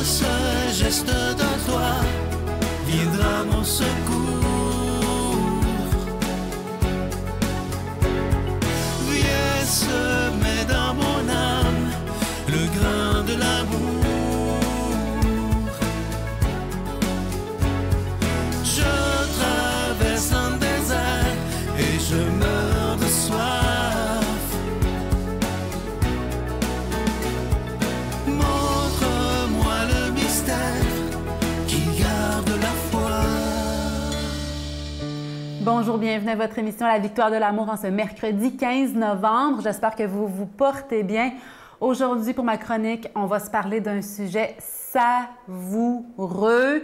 seul geste de toi viendra mon secours. Viens semer dans mon âme le grain de l'amour. Je traverse un désert et je meurs de soif. Montre-moi le mystère qui garde la foi. Bonjour, bienvenue à votre émission La Victoire de l'amour en ce mercredi 15 novembre. J'espère que vous vous portez bien. Aujourd'hui, pour ma chronique, on va se parler d'un sujet savoureux,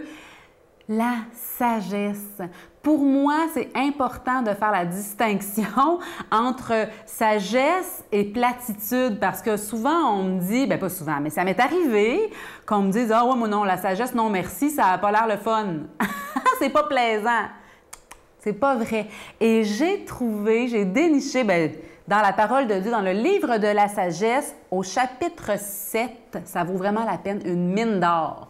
la sagesse. Pour moi, c'est important de faire la distinction entre sagesse et platitude parce que souvent, on me dit, bien pas souvent, mais ça m'est arrivé qu'on me dise « Ah ouais, moi non, la sagesse, non merci, ça n'a pas l'air le fun. » C'est pas plaisant. C'est pas vrai. Et j'ai déniché, dans la parole de Dieu, dans le livre de la sagesse, au chapitre 7, ça vaut vraiment la peine, une mine d'or.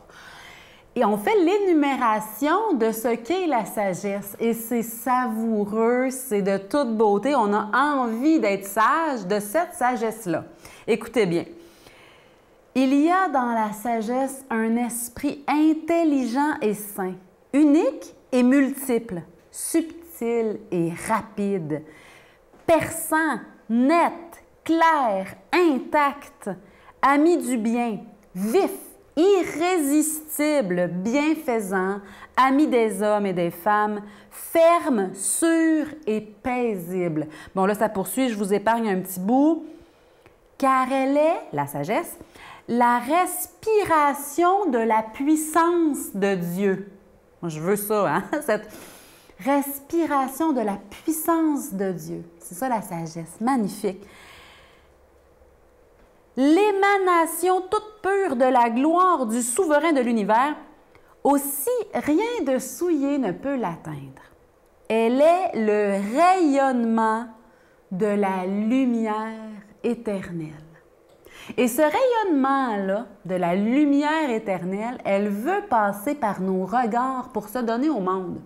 Et on fait l'énumération de ce qu'est la sagesse. Et c'est savoureux, c'est de toute beauté. On a envie d'être sage de cette sagesse-là. Écoutez bien. Il y a dans la sagesse un esprit intelligent et sain, unique et multiple, subtil et rapide, perçant, net, clair, intact, ami du bien, vif, irrésistible, bienfaisant, ami des hommes et des femmes, ferme, sûr et paisible. Bon, là, ça poursuit, je vous épargne un petit bout. Car elle est, la sagesse, la respiration de la puissance de Dieu. Moi, je veux ça, hein? Cette respiration de la puissance de Dieu. C'est ça, la sagesse. Magnifique. L'émanation toute pure de la gloire du souverain de l'univers, aussi rien de souillé ne peut l'atteindre. Elle est le rayonnement de la lumière éternelle. Et ce rayonnement-là, de la lumière éternelle, elle veut passer par nos regards pour se donner au monde.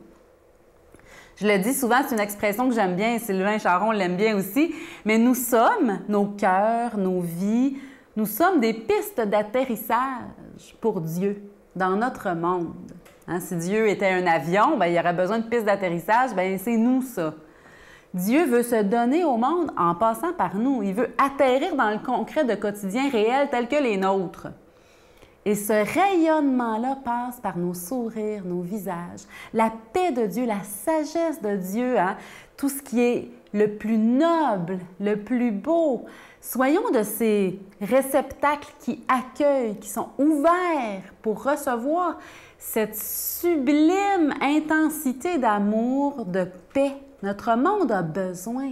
Je le dis souvent, c'est une expression que j'aime bien, Sylvain Charon l'aime bien aussi, mais nous sommes, nos cœurs, nos vies, nous sommes des pistes d'atterrissage pour Dieu dans notre monde. Hein, si Dieu était un avion, il y aurait besoin de pistes d'atterrissage, c'est nous ça. Dieu veut se donner au monde en passant par nous. Il veut atterrir dans le concret de quotidien réel tel que les nôtres. Et ce rayonnement-là passe par nos sourires, nos visages, la paix de Dieu, la sagesse de Dieu, hein? Tout ce qui est le plus noble, le plus beau. Soyons de ces réceptacles qui accueillent, qui sont ouverts pour recevoir cette sublime intensité d'amour, de paix. Notre monde a besoin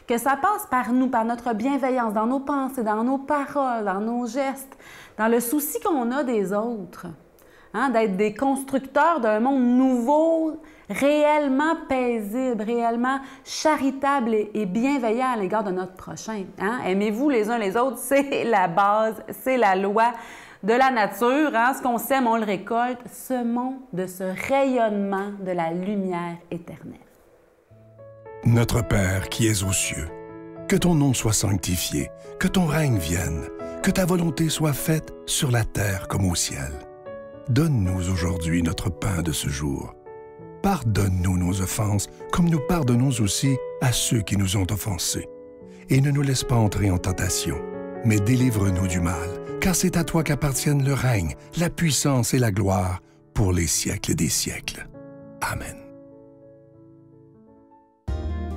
que ça passe par nous, par notre bienveillance, dans nos pensées, dans nos paroles, dans nos gestes, dans le souci qu'on a des autres, hein, d'être des constructeurs d'un monde nouveau, réellement paisible, réellement charitable et bienveillant à l'égard de notre prochain. Hein? Aimez-vous les uns les autres, c'est la base, c'est la loi de la nature. Hein? Ce qu'on sème, on le récolte. Semons de ce rayonnement de la lumière éternelle. Notre Père qui es aux cieux, que ton nom soit sanctifié, que ton règne vienne, que ta volonté soit faite sur la terre comme au ciel. Donne-nous aujourd'hui notre pain de ce jour. Pardonne-nous nos offenses, comme nous pardonnons aussi à ceux qui nous ont offensés. Et ne nous laisse pas entrer en tentation, mais délivre-nous du mal, car c'est à toi qu'appartiennent le règne, la puissance et la gloire pour les siècles des siècles. Amen.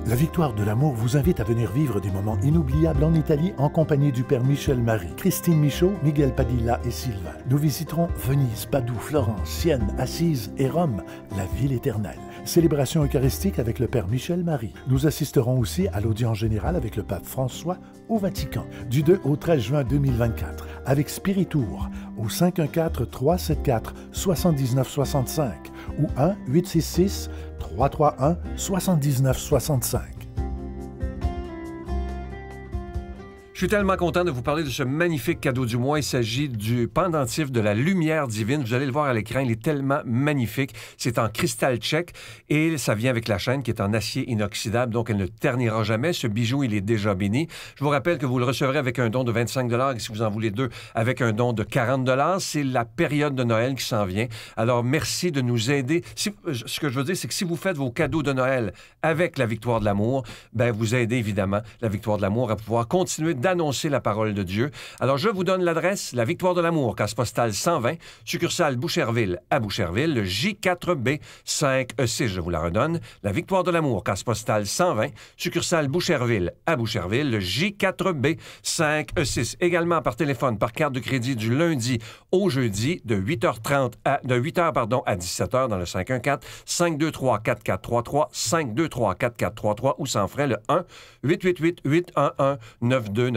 La Victoire de l'amour vous invite à venir vivre des moments inoubliables en Italie en compagnie du Père Michel Marie, Christine Michaud, Miguel Padilla et Sylvain. Nous visiterons Venise, Padoue, Florence, Sienne, Assise et Rome, la ville éternelle. Célébration eucharistique avec le Père Michel Marie. Nous assisterons aussi à l'audience générale avec le Pape François au Vatican, du 2 au 13 juin 2024, avec Spiritour au 514-374-7965 ou 1-866-331-7965. Je suis tellement content de vous parler de ce magnifique cadeau du mois. Il s'agit du pendentif de la lumière divine. Vous allez le voir à l'écran, il est tellement magnifique. C'est en cristal tchèque et ça vient avec la chaîne qui est en acier inoxydable, donc elle ne ternira jamais. Ce bijou, il est déjà béni. Je vous rappelle que vous le recevrez avec un don de 25 $ et si vous en voulez deux, avec un don de 40 $. C'est la période de Noël qui s'en vient. Alors, merci de nous aider. Ce que je veux dire, c'est que si vous faites vos cadeaux de Noël avec la Victoire de l'amour, ben vous aidez évidemment la Victoire de l'amour à pouvoir continuer d'annoncer la parole de Dieu. Alors, je vous donne l'adresse, la Victoire de l'amour, case postale 120, succursale Boucherville à Boucherville, le J4B 5E6, je vous la redonne. La Victoire de l'amour, case postale 120, succursale Boucherville à Boucherville, le J4B 5E6. Également par téléphone, par carte de crédit du lundi au jeudi, de 8h30 à 17h dans le 514-523-4433, 523-4433 ou sans frais le 1-888-811-9291,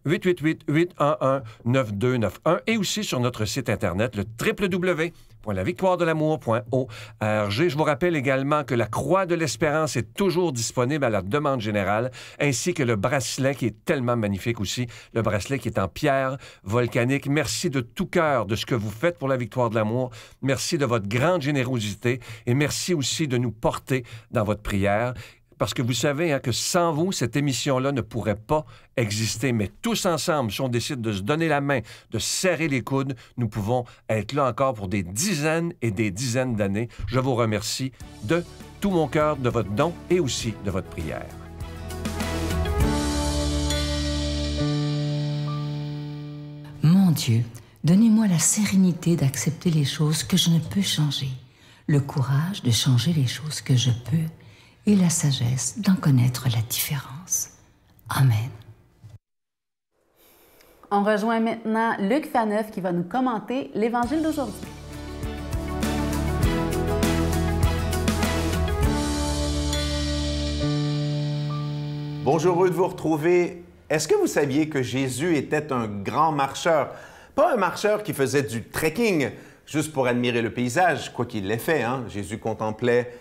1-888-811-9291 et aussi sur notre site Internet, le www.lavictoiredelamour.org. Je vous rappelle également que la Croix de l'Espérance est toujours disponible à la demande générale, ainsi que le bracelet qui est tellement magnifique aussi, le bracelet qui est en pierre volcanique. Merci de tout cœur de ce que vous faites pour la Victoire de l'amour. Merci de votre grande générosité et merci aussi de nous porter dans votre prière. Parce que vous savez que sans vous, cette émission-là ne pourrait pas exister. Mais tous ensemble, si on décide de se donner la main, de serrer les coudes, nous pouvons être là encore pour des dizaines et des dizaines d'années. Je vous remercie de tout mon cœur, de votre don et aussi de votre prière. Mon Dieu, donnez-moi la sérénité d'accepter les choses que je ne peux changer, le courage de changer les choses que je peux, et la sagesse d'en connaître la différence. Amen. On rejoint maintenant Luc Faneuf qui va nous commenter l'Évangile d'aujourd'hui. Bonjour, heureux de vous retrouver. Est-ce que vous saviez que Jésus était un grand marcheur? Pas un marcheur qui faisait du trekking juste pour admirer le paysage, quoi qu'il l'ait fait. Jésus contemplait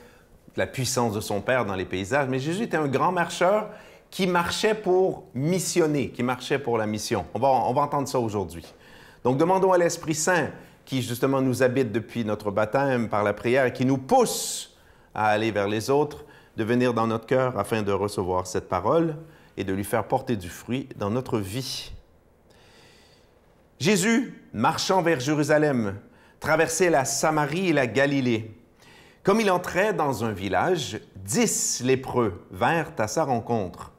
la puissance de son Père dans les paysages, mais Jésus était un grand marcheur qui marchait pour missionner, qui marchait pour la mission. On va entendre ça aujourd'hui. Donc, demandons à l'Esprit Saint, qui justement nous habite depuis notre baptême par la prière et qui nous pousse à aller vers les autres, de venir dans notre cœur afin de recevoir cette parole et de lui faire porter du fruit dans notre vie. Jésus, marchant vers Jérusalem, traversait la Samarie et la Galilée. Comme il entrait dans un village, 10 lépreux vinrent à sa rencontre.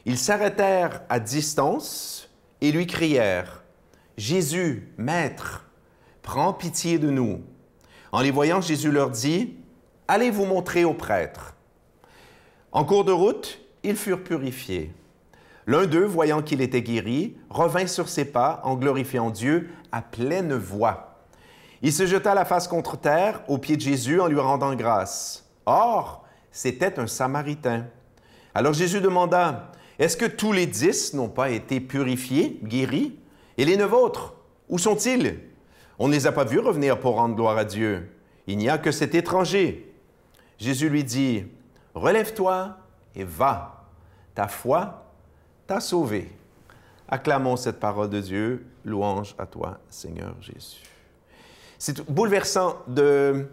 Ils s'arrêtèrent à distance et lui crièrent « Jésus, Maître, prends pitié de nous. » En les voyant, Jésus leur dit « Allez vous montrer au prêtre. » En cours de route, ils furent purifiés. L'un d'eux, voyant qu'il était guéri, revint sur ses pas en glorifiant Dieu à pleine voix. Il se jeta la face contre terre aux pieds de Jésus en lui rendant grâce. Or, c'était un Samaritain. Alors Jésus demanda, « Est-ce que tous les 10 n'ont pas été purifiés, guéris? Et les 9 autres, où sont-ils? On ne les a pas vus revenir pour rendre gloire à Dieu. Il n'y a que cet étranger. » Jésus lui dit, « Relève-toi et va. Ta foi t'a sauvé. » Acclamons cette parole de Dieu. Louange à toi, Seigneur Jésus. C'est bouleversant de...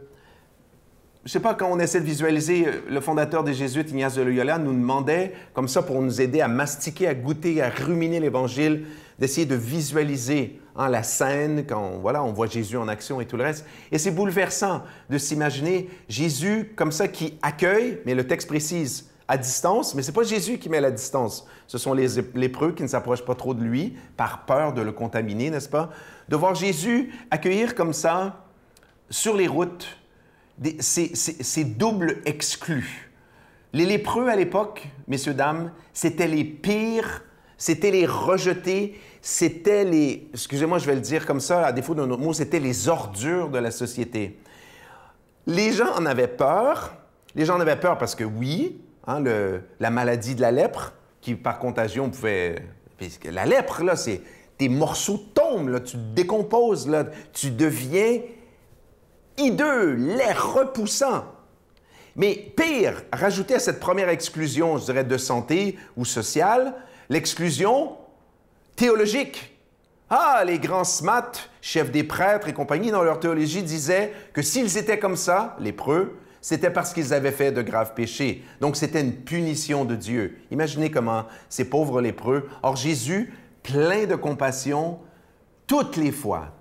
Je ne sais pas, quand on essaie de visualiser, le fondateur des Jésuites, Ignace de Loyola, nous demandait, comme ça, pour nous aider à mastiquer, à goûter, à ruminer l'Évangile, d'essayer de visualiser la scène, quand on voit Jésus en action et tout le reste. Et c'est bouleversant de s'imaginer Jésus comme ça qui accueille, mais le texte précise, à distance, mais ce n'est pas Jésus qui met la distance. Ce sont les lépreux qui ne s'approchent pas trop de lui par peur de le contaminer, n'est-ce pas? De voir Jésus accueillir comme ça, sur les routes, ces doubles exclus. Les lépreux à l'époque, messieurs, dames, c'était les pires, c'était les rejetés, c'était les, excusez-moi, je vais le dire comme ça, à défaut d'un autre mot, c'était les ordures de la société. Les gens en avaient peur. Les gens en avaient peur parce que oui, la maladie de la lèpre, qui par contagion pouvait... La lèpre, là, c'est... Tes morceaux tombent, là, tu te décomposes, là, tu deviens hideux, laid, repoussant. Mais pire, rajouter à cette première exclusion, je dirais, de santé ou sociale, L'exclusion théologique. Ah, les grands smats, chefs des prêtres et compagnie, dans leur théologie, disaient que s'ils étaient comme ça, lépreux, c'était parce qu'ils avaient fait de graves péchés. Donc, c'était une punition de Dieu. Imaginez comment ces pauvres lépreux. Or, Jésus, plein de compassion, toutes les fois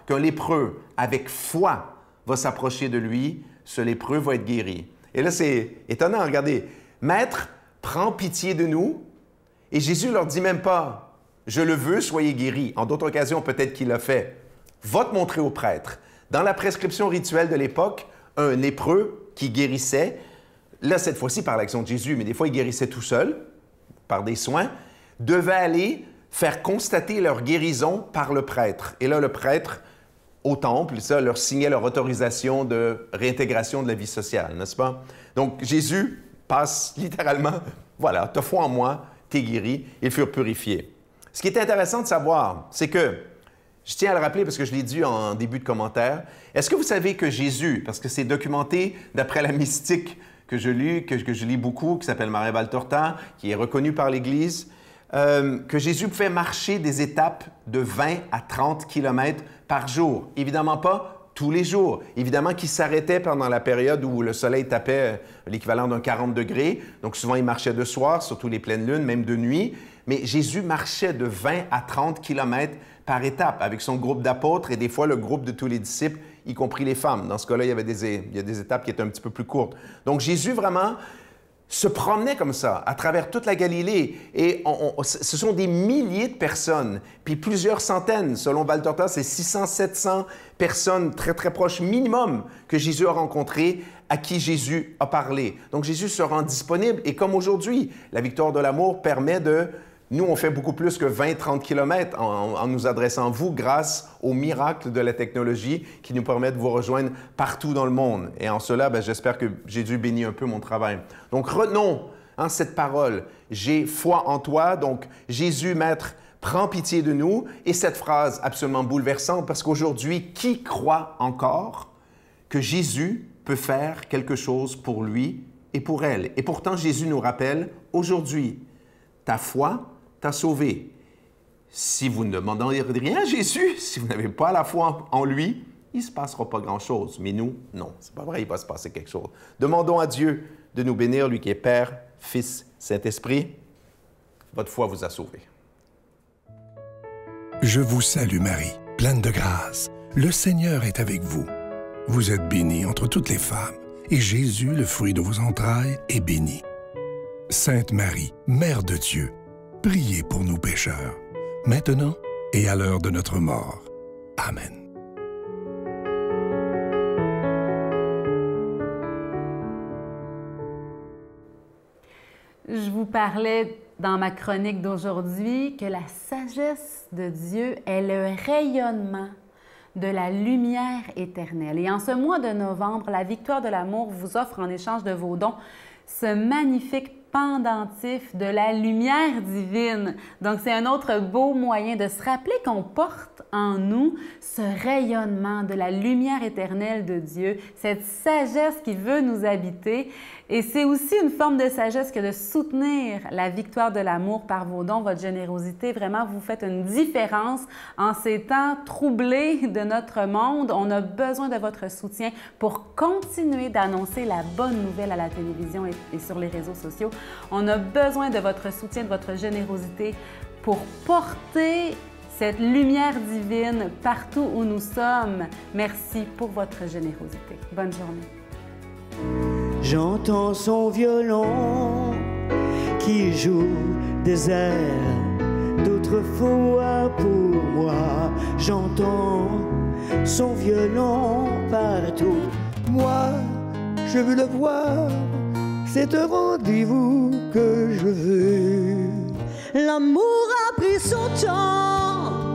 qu'un lépreux, avec foi, va s'approcher de lui, ce lépreux va être guéri. Et là, c'est étonnant, regardez. Maître, prends pitié de nous. Et Jésus leur dit même pas, je le veux, soyez guéris. En d'autres occasions, peut-être qu'il l'a fait. Va te montrer au prêtre. Dans la prescription rituelle de l'époque, un lépreux qui guérissait, là, cette fois-ci par l'action de Jésus, mais des fois, il guérissait tout seul, par des soins, devait aller faire constater leur guérison par le prêtre. Et là, le prêtre, au temple, ça leur signait leur autorisation de réintégration de la vie sociale, n'est-ce pas? Donc, Jésus passe littéralement, voilà, t'as foi en moi, t'es guéri, ils furent purifiés. Ce qui est intéressant de savoir, c'est que, je tiens à le rappeler parce que je l'ai dit en début de commentaire, est-ce que vous savez que Jésus, parce que c'est documenté d'après la mystique que je lis beaucoup, qui s'appelle Maria Valtorta, qui est reconnue par l'Église, que Jésus pouvait marcher des étapes de 20 à 30 km par jour. Évidemment pas tous les jours. Évidemment qu'il s'arrêtait pendant la période où le soleil tapait l'équivalent d'un 40 degrés. Donc souvent, il marchait de soir, surtout les pleines lunes, même de nuit. Mais Jésus marchait de 20 à 30 km par étape avec son groupe d'apôtres et des fois le groupe de tous les disciples, y compris les femmes. Dans ce cas-là, il y a des étapes qui étaient un petit peu plus courtes. Donc Jésus vraiment se promenait comme ça à travers toute la Galilée et ce sont des milliers de personnes, puis plusieurs centaines, selon Valtorta, c'est 600, 700 personnes très, très proches minimum que Jésus a rencontrées, à qui Jésus a parlé. Donc Jésus se rend disponible et comme aujourd'hui, la victoire de l'amour permet de... Nous, on fait beaucoup plus que 20-30 km en nous adressant à vous grâce au miracle de la technologie qui nous permet de vous rejoindre partout dans le monde. Et en cela, j'espère que Jésus bénit un peu mon travail. Donc, retenons cette parole. J'ai foi en toi. Donc, Jésus, Maître, prends pitié de nous. Et cette phrase absolument bouleversante parce qu'aujourd'hui, qui croit encore que Jésus peut faire quelque chose pour lui et pour elle? Et pourtant, Jésus nous rappelle, aujourd'hui, ta foi t'a sauvé. Si vous ne demandez rien à Jésus, si vous n'avez pas la foi en lui, il ne se passera pas grand-chose. Mais nous, non, c'est pas vrai, il va se passer quelque chose. Demandons à Dieu de nous bénir, lui qui est Père, Fils, Saint-Esprit. Votre foi vous a sauvé. Je vous salue Marie, pleine de grâce. Le Seigneur est avec vous. Vous êtes bénie entre toutes les femmes, et Jésus, le fruit de vos entrailles, est béni. Sainte Marie, Mère de Dieu, priez pour nous pécheurs, maintenant et à l'heure de notre mort. Amen. Je vous parlais dans ma chronique d'aujourd'hui que la sagesse de Dieu est le rayonnement de la lumière éternelle. Et en ce mois de novembre, la Victoire de l'amour vous offre en échange de vos dons ce magnifique pendentif de la lumière divine. Donc, c'est un autre beau moyen de se rappeler qu'on porte en nous ce rayonnement de la lumière éternelle de Dieu, cette sagesse qui veut nous habiter. Et c'est aussi une forme de sagesse que de soutenir la victoire de l'amour par vos dons, votre générosité. Vraiment, vous faites une différence en ces temps troublés de notre monde. On a besoin de votre soutien pour continuer d'annoncer la bonne nouvelle à la télévision et sur les réseaux sociaux. On a besoin de votre soutien, de votre générosité pour porter cette lumière divine partout où nous sommes. Merci pour votre générosité. Bonne journée. J'entends son violon qui joue des airs d'autrefois pour moi. J'entends son violon partout. Moi, je veux le voir, c'est un rendez-vous que je veux. L'amour a pris son temps